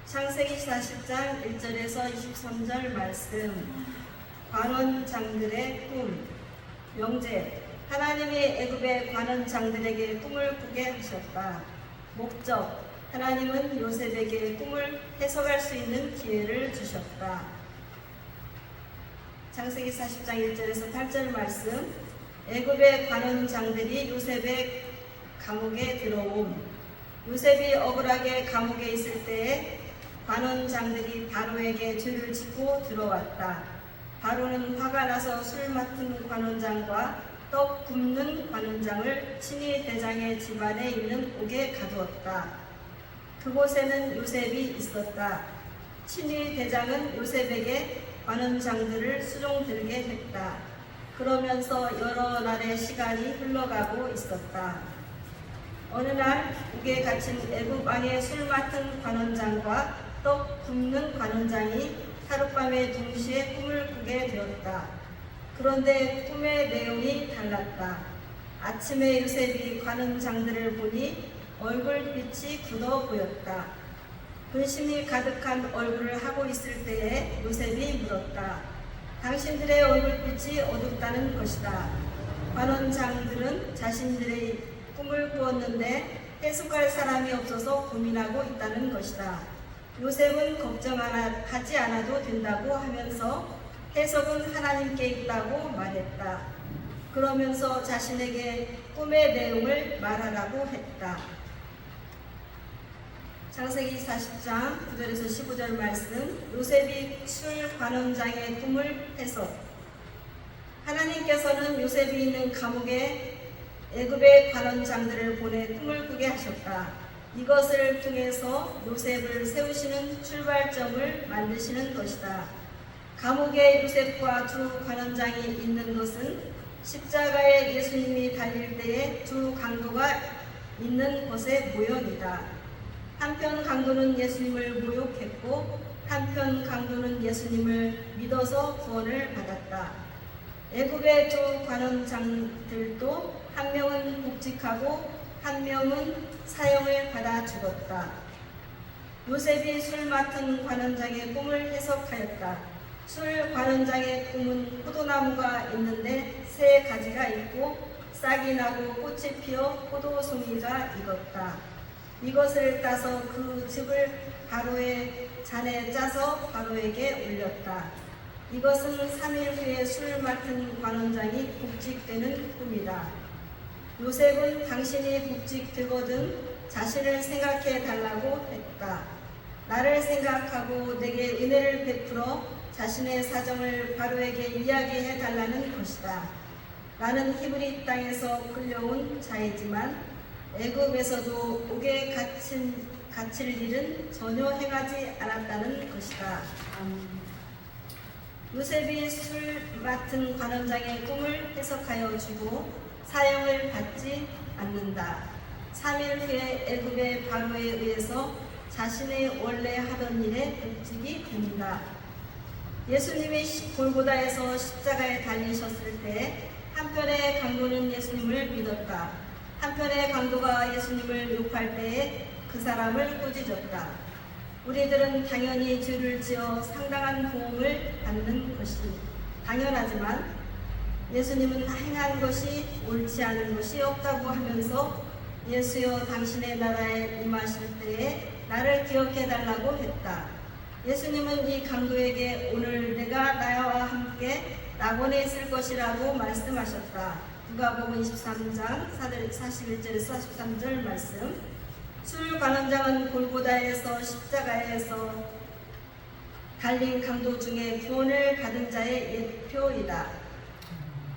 창세기 40장 1절에서 23절 말씀. 관원장들의 꿈. 명제. 하나님이 애굽의 관원장들에게 꿈을 꾸게 하셨다. 목적. 하나님은 요셉에게 꿈을 해석할 수 있는 기회를 주셨다. 창세기 40장 1절에서 8절 말씀. 애굽의 관원장들이 요셉의 감옥에 들어옴. 요셉이 억울하게 감옥에 있을 때에 관원장들이 바로에게 죄를 짓고 들어왔다. 바로는 화가 나서 술 맡은 관원장과 떡 굽는 관원장을 친위 대장의 집안에 있는 옥에 가두었다. 그곳에는 요셉이 있었다. 친위 대장은 요셉에게 관원장들을 수종들게 했다. 그러면서 여러 날의 시간이 흘러가고 있었다. 어느 날 옥에 갇힌 애굽 왕의 술 맡은 관원장과 떡 굽는 관원장이 하룻밤에 동시에 꿈을 꾸게 되었다. 그런데 꿈의 내용이 달랐다. 아침에 요셉이 관원장들을 보니 얼굴빛이 굳어 보였다. 근심이 가득한 얼굴을 하고 있을 때에 요셉이 물었다. 당신들의 얼굴빛이 어둡다는 것이다. 관원장들은 자신들의 꿈을 꾸었는데 해석할 사람이 없어서 고민하고 있다는 것이다. 요셉은 걱정하지 않아도 된다고 하면서 해석은 하나님께 있다고 말했다. 그러면서 자신에게 꿈의 내용을 말하라고 했다. 창세기 40장 9절에서 15절 말씀. 요셉이 술 관원장의 꿈을 해석. 하나님께서는 요셉이 있는 감옥에 애굽의 관원장들을 보내 꿈을 꾸게 하셨다. 이것을 통해서 요셉을 세우시는 출발점을 만드시는 것이다. 감옥에 요셉과 두 관원장이 있는 것은 십자가에 예수님이 달릴 때에 두 강도가 있는 것의 모형이다. 한편 강도는 예수님을 모욕했고 한편 강도는 예수님을 믿어서 구원을 받았다. 애굽의 두 관원장들도 한 명은 복직하고 한 명은 사형을 받아 죽었다. 요셉이 술 맡은 관원장의 꿈을 해석하였다. 술 관원장의 꿈은 포도나무가 있는데 세 가지가 있고 싹이 나고 꽃이 피어 포도송이가 익었다. 이것을 따서 그 즙을 바로의 잔에 짜서 바로에게 올렸다. 이것은 3일 후에 술 맡은 관원장이 복직되는 꿈이다. 요셉은 당신이 복직되거든 자신을 생각해 달라고 했다. 나를 생각하고 내게 은혜를 베풀어 자신의 사정을 바로에게 이야기해 달라는 것이다. 나는 히브리 땅에서 끌려온 자이지만 애굽에서도 옥에 갇힐 일은 전혀 행하지 않았다는 것이다. 요셉이 술 맡은 관원장의 꿈을 해석하여 주고 사형을 받지 않는다. 3일 후에 애굽의 바로에 의해서 자신의 원래 하던 일에 복직이 된다. 예수님이 골고다에서 십자가에 달리셨을 때 한편의 강도는 예수님을 믿었다. 한편의 강도가 예수님을 욕할 때에 그 사람을 꾸짖었다. 우리들은 당연히 죄를 지어 상당한 보응을 받는 것이 당연하지만 예수님은 행한 것이 옳지 않은 것이 없다고 하면서 예수여 당신의 나라에 임하실 때에 나를 기억해 달라고 했다. 예수님은 이 강도에게 오늘 내가 나와 함께 낙원에 있을 것이라고 말씀하셨다. 누가복음 23장 41절에서 43절 말씀. 술 관원장은 골고다에서 십자가에서 달린 강도 중에 구원을 받은 자의 예표이다.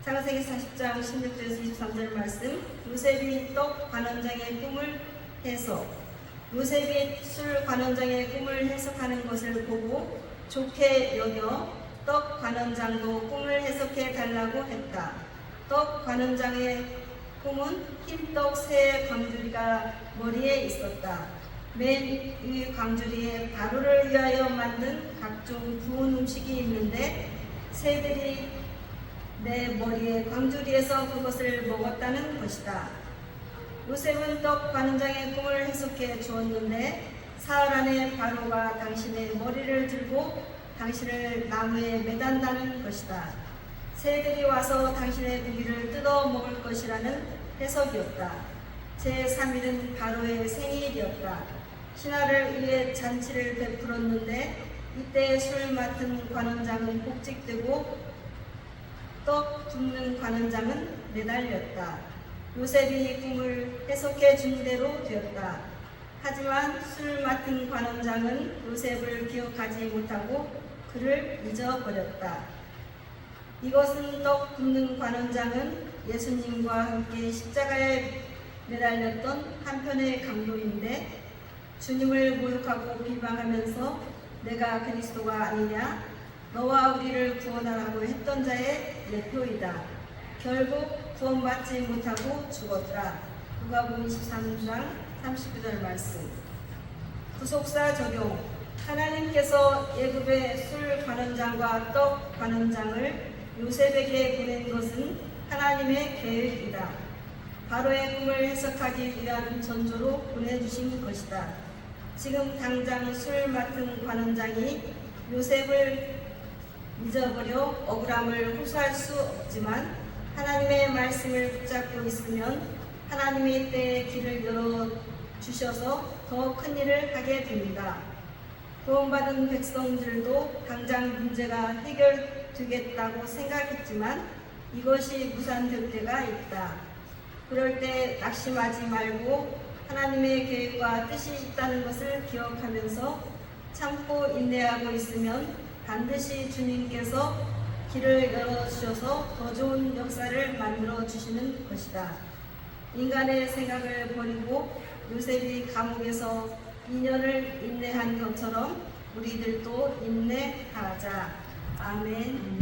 창세기 40장 16절에서 23절 말씀. 요셉이 떡 관원장의 꿈을 해석. 요셉이 술 관원장의 꿈을 해석하는 것을 보고 좋게 여겨 떡 관원장도 꿈을 해석해 달라고 했다. 떡 관원장의 꿈은 흰떡 세 광주리가 머리에 있었다. 맨 위 광주리에 바로를 위하여 만든 각종 구운 음식이 있는데 새들이 내 머리에 광주리에서 그것을 먹었다는 것이다. 요셉은 떡 관원장의 꿈을 해석해 주었는데 사흘 안에 바로가 당신의 머리를 들고 당신을 나무에 매단다는 것이다. 새들이 와서 당신의 고기를 뜯어 먹을 것이라는 해석이었다. 제3일은 바로의 생일이었다. 신하를 위해 잔치를 베풀었는데 이때 술 맡은 관원장은 복직되고 떡 굽는 관원장은 매달렸다. 요셉이 꿈을 해석해 준 대로 되었다. 하지만 술 맡은 관원장은 요셉을 기억하지 못하고 그를 잊어버렸다. 이것은 떡 굽는 관원장은 예수님과 함께 십자가에 매달렸던 한편의 강도인데 주님을 모욕하고 비방하면서 내가 그리스도가 아니냐 너와 우리를 구원하라고 했던 자의 예표이다. 결국 구원받지 못하고 죽었다. 누가복음 23장 39절 말씀. 구속사 적용. 하나님께서 애굽의 술 관원장과 떡 관원장을 요셉에게 보낸 것은 하나님의 계획이다. 바로의 꿈을 해석하기 위한 전조로 보내주신 것이다. 지금 당장 술 맡은 관원장이 요셉을 잊어버려 억울함을 호소할 수 없지만 하나님의 말씀을 붙잡고 있으면 하나님의 때에 길을 열어주셔서 더 큰 일을 하게 됩니다. 구원받은 백성들도 당장 문제가 해결되겠다고 생각했지만 이것이 무산될 때가 있다. 그럴 때 낙심하지 말고 하나님의 계획과 뜻이 있다는 것을 기억하면서 참고 인내하고 있으면 반드시 주님께서 길을 열어주셔서 더 좋은 역사를 만들어 주시는 것이다. 인간의 생각을 버리고 요셉이 감옥에서 2년을 인내한 것처럼 우리들도 인내하자. 아멘.